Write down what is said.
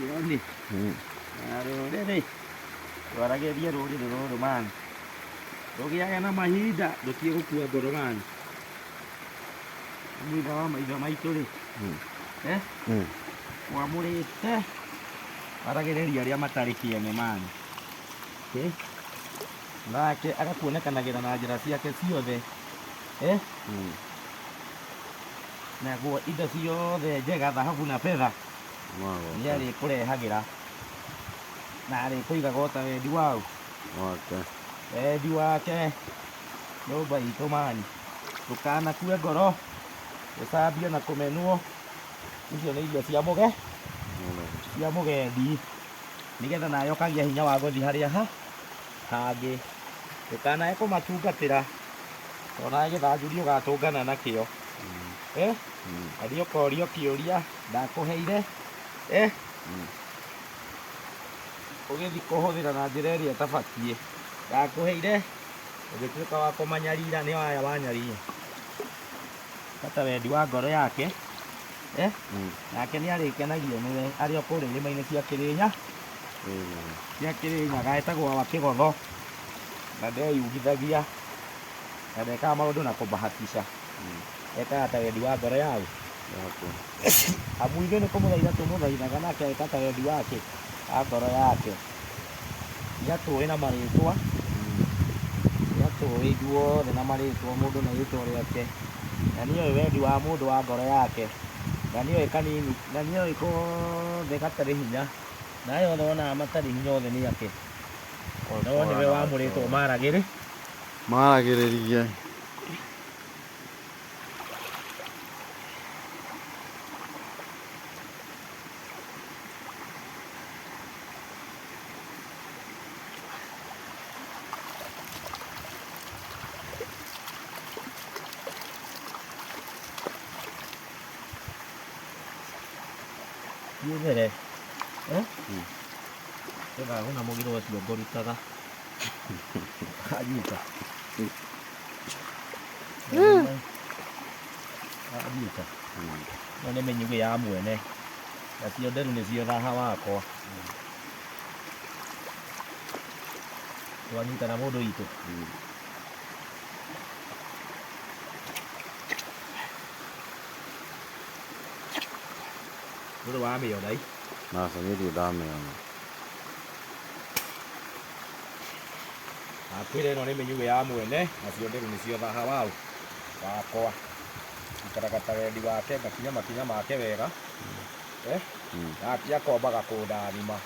Kioni. Rũrĩrĩ rwarageria rũrĩrĩ rũrũ mani rũgĩaga na mahinda rũtige gũkua ngoro mani thutha wa maitho maitũ rĩ mwamũrĩte aragĩrĩria arĩa matarĩ kĩene mani nake agakuonekanagĩra na njĩra ciake ciothe naguo indo ciothe njega thahabu na betha nĩ arĩkũrehagĩra na arĩkũigaga o ta wendi wau wendi wake nyũmba itũ mani ndũkanakue ngoro gũcambio na kũmenwo icio nĩ irio cia mũgendi nĩgetha nawe ũkagĩa hinya wa gũthiĩ harĩa hangĩ ndũkanae kũmatungatĩra tonawe gĩthanjũri ũgatũngana nakĩo athiĩ ũkorio kĩũria ndakũheire ũgĩthiĩ kũhũthĩra na njĩra ĩrĩa ĩtabatiĩ ndakũheire ũgĩtuĩka wa kũmanyarira nĩ aya wanyarire bata wendi wa ngoro yake nake nĩ arĩkenagio nĩwe arĩ o kũrĩa irĩma-inĩ cia Kĩrĩnyaga etagwo wa Kĩgotho na ndeyugithagia na ndekaga maũndũ na kũbahatisha ekaga ta wendi wa ngoro yau amu ithuĩ nĩ kũmũthaitha tũmũthaithaga nake eka ta wendi wake wa ngoro yake igatũĩ na marĩtwa igatũĩ ithuothe na marĩtwa mũndũ na rĩtwa rĩake na nĩoĩ wendi wa mũndũ wa ngoro yake na nĩoĩ kanini na nĩoĩ kothe gatarĩ hinya nawe othe wonaga matarĩ hinya othe nĩ ake no nĩwe wamũrĩtwo maragĩrĩrie mbere ĩgaga gũna mũgiro ũcio ngũrutaga anyita anyita no nĩ mĩnyugĩ ya mwene nacio nderu nĩcio thaha wakwa twanyita na mũndũ witũ ndũrĩ wamĩona nasa niĩ ndamĩona akwĩra ĩno nĩ mĩnyugĩ ya mwene nacio nderu nĩcio thaha wakwa ikaraga ta wendi wake ngakinya makinya make wega nake akombaga kũndathima